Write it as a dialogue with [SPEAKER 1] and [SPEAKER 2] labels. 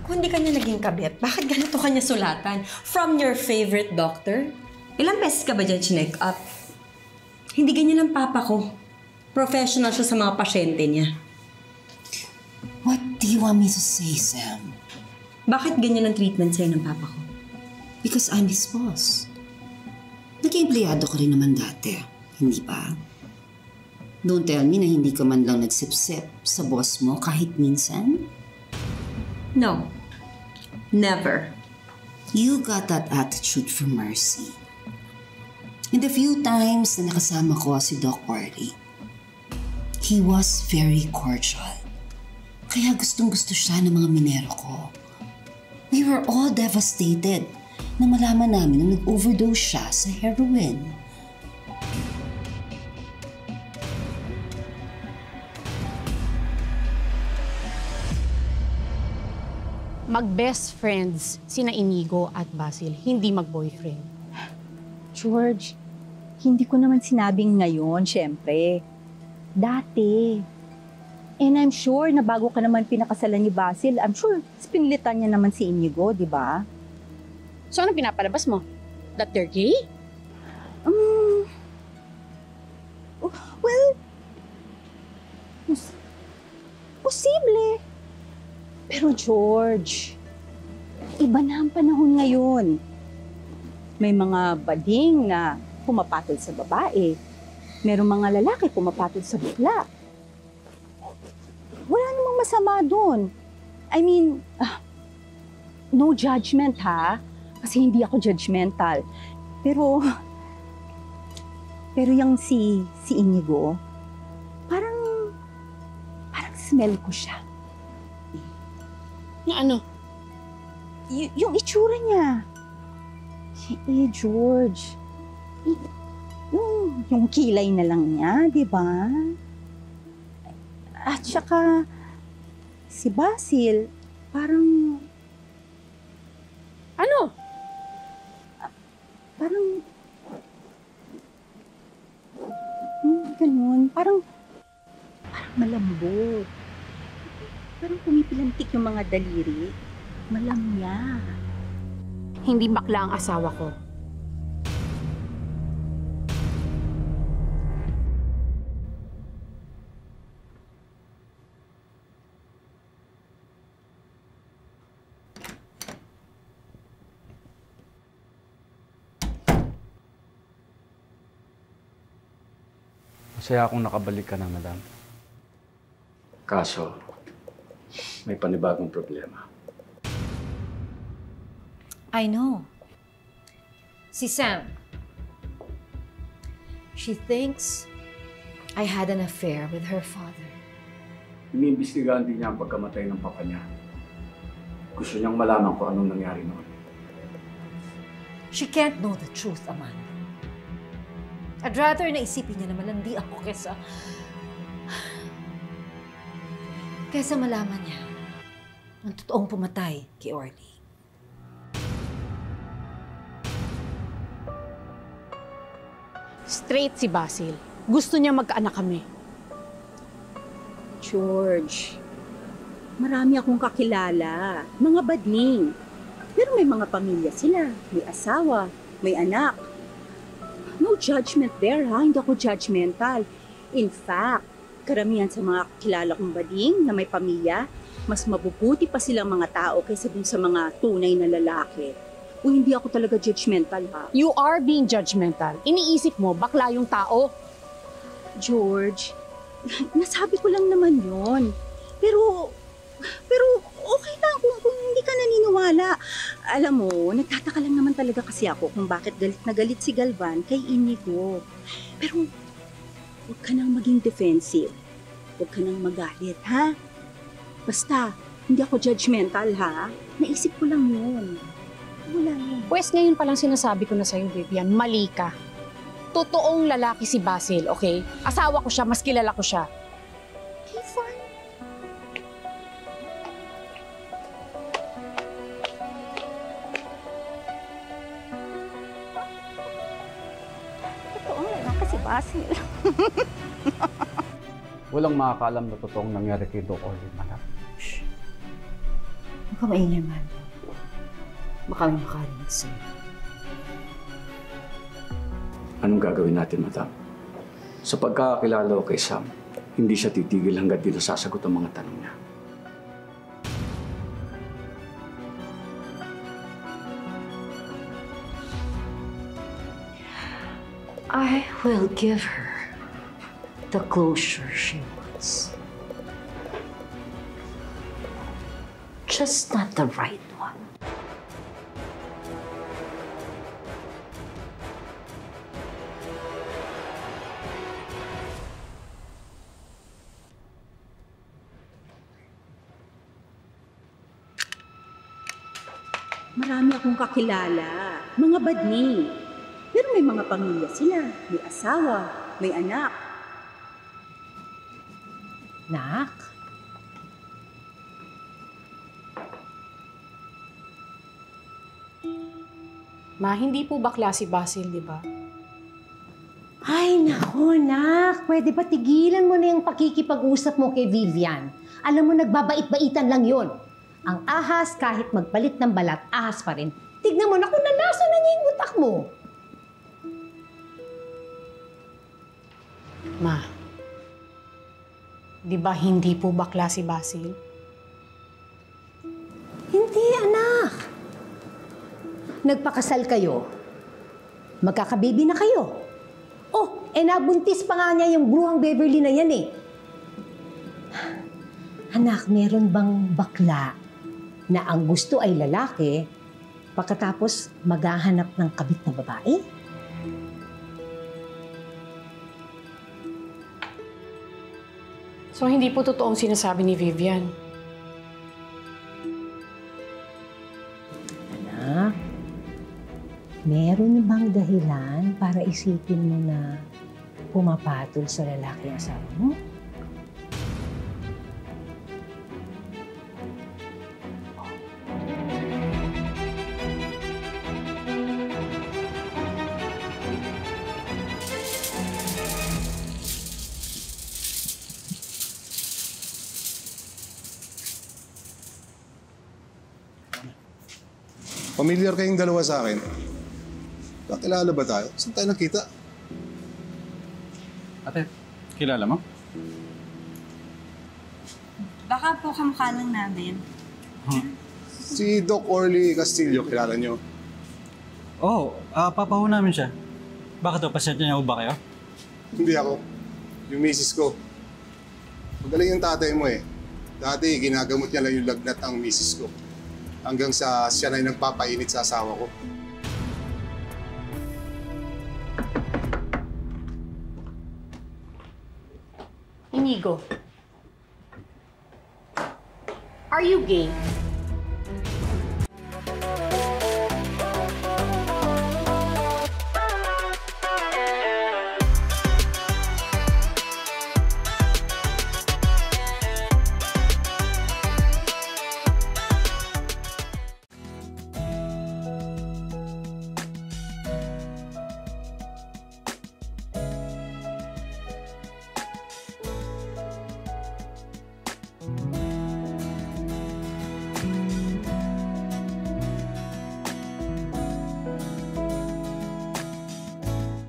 [SPEAKER 1] Kung hindi kanya naging kabit, bakit ganito kanya sulatan? From your favorite doctor? Ilang beses ka ba dyan chinek up? Hindi ganyan ang papa ko. Professional siya sa mga pasyente niya.
[SPEAKER 2] What do you want me to say, Sam?
[SPEAKER 1] Bakit ganyan ang treatment sa'yo ng papa ko?
[SPEAKER 2] Because I'm his boss. Naging empleyado ka rin naman dati, hindi ba? Don't tell me na hindi ka man lang nagsip-sip sa boss mo kahit minsan.
[SPEAKER 1] No. Never.
[SPEAKER 2] You got that attitude from Mercy. In the few times na nakasama ko si Doc Orly, he was very cordial. Kaya gustong-gusto siya ng mga minero ko. We were all devastated na malaman namin na nag-overdose siya sa heroin.
[SPEAKER 3] Mag-best friends sina Inigo at Basil, hindi mag-boyfriend.
[SPEAKER 4] George, hindi ko naman sinabing ngayon, syempre. Dati. And I'm sure na bago ka naman pinakasalan ni Basil, I'm sure pinilitan niya naman si Inigo, di ba?
[SPEAKER 3] So ano pinapalabas mo? That they're gay?
[SPEAKER 4] Well, posible. Pero George, iba na ang panahon ngayon. May mga bading na pumapatol sa babae. Merong mga lalaki pumapatol sa bakla. Wala namang masama doon. I mean, no judgment ha. Kasi hindi ako judgmental. Pero yung si Inigo, parang smell ko siya.
[SPEAKER 3] Na ano?
[SPEAKER 4] Yung itsura niya. George. Yung kilay na lang niya, di ba? At saka, si Basil, parang...
[SPEAKER 3] Ano?
[SPEAKER 4] Parang... ganun. Parang malambot. Parang pumipilantik yung mga daliri. Malamya.
[SPEAKER 3] Hindi bakla ang asawa ko.
[SPEAKER 5] Masaya akong nakabalik ka na, madam. Kaso, may panibagong problema.
[SPEAKER 6] I know. Si Sam. She thinks I had an affair with her father.
[SPEAKER 5] Iniimbestigahan din niya ang pagkamatay ng papa niya. Gusto niyang malaman kung anong nangyari noon.
[SPEAKER 6] She can't know the truth, Amanda. I'd rather na isipin niya na malandi ako kesa malaman niya ang totoong pumatay kay Orly.
[SPEAKER 3] Straight si Basil. Gusto niya magkaanak kami.
[SPEAKER 4] George, marami akong kakilala. Mga bading. Pero may mga pamilya sila. May asawa, may anak. No judgment there, ha? Hindi ako judgmental. In fact, karamihan sa mga kilala kong bading na may pamilya, mas mabubuti pa silang mga tao kaysa dun sa mga tunay na lalaki. O hindi ako talaga judgmental, ha?
[SPEAKER 3] You are being judgmental. Iniisip mo, bakla yung tao.
[SPEAKER 4] George, nasabi ko lang naman yon. Pero okay lang kung hindi ka naniniwala. Alam mo, nagtataka lang naman talaga kasi ako kung bakit galit na galit si Galvan kay Inigo. Pero huwag ka nang maging defensive. Huwag ka nang magalit, ha? Basta, hindi ako judgmental, ha? Naisip ko lang yun. Wala yun.
[SPEAKER 3] Pwes ngayon palang sinasabi ko na sa'yo, Vivian, mali ka. Totoong lalaki si Basil, okay? Asawa ko siya, mas kilala ko siya.
[SPEAKER 4] Okay, fine. Totoong lalaki si Basil.
[SPEAKER 5] Walang makakaalam na totoong nangyari kay Doc Orly, madam.
[SPEAKER 6] Huwag ka maingay, man. Baka may makarinig sa'yo.
[SPEAKER 5] Anong gagawin natin, madam? Sa pagkakakilala ko kay Sam, hindi siya titigil hanggat di nasasagot ang mga tanong niya.
[SPEAKER 6] I will give her the closure she wants. Just not the right one.
[SPEAKER 4] Marami akong kakilala, mga badni. Pero may mga pamilya sila, may asawa, may anak.
[SPEAKER 6] Nak?
[SPEAKER 3] Ma, hindi po bakla si Basil, di ba?
[SPEAKER 7] Ay, nako, nak. Pwede ba tigilan mo na yung pakikipag-usap mo kay Vivian? Alam mo, nagbabait-baitan lang yon. Ang ahas, kahit magpalit ng balat, ahas pa rin. Tignan mo, naku, nalasa na niya yung utak mo.
[SPEAKER 3] Ma, di ba hindi po bakla si Basil?
[SPEAKER 7] Hindi, anak. Nagpakasal kayo. Magkakababy na kayo. Oh, nabuntis pa nga niya yung bruhang Beverly na yan eh. Anak, meron bang bakla na ang gusto ay lalaki pagkatapos maghahanap ng kabit na babae?
[SPEAKER 3] So, hindi po totoong sinasabi ni Vivian.
[SPEAKER 7] Anak, meron bang dahilan para isipin mo na pumapatol sa lalaki ang asawa mo?
[SPEAKER 8] Familiar kayong dalawa sa akin. Kakilala ba tayo? Saan tayo nakita?
[SPEAKER 9] Ate, kilala mo?
[SPEAKER 10] Baka po kamukha lang namin.
[SPEAKER 8] Si Doc Orly Castillo, kilala niyo?
[SPEAKER 9] Oo, papaho namin siya. Bakit daw, pasyente niya ba kayo?
[SPEAKER 8] Hindi ako. Yung misis ko. Magaling yung tatay mo eh. Dati, ginagamot niya lang yung lagnat ang misis ko. Hanggang sa siya na yung nagpapainit sa asawa ko.
[SPEAKER 3] Inigo, are you gay?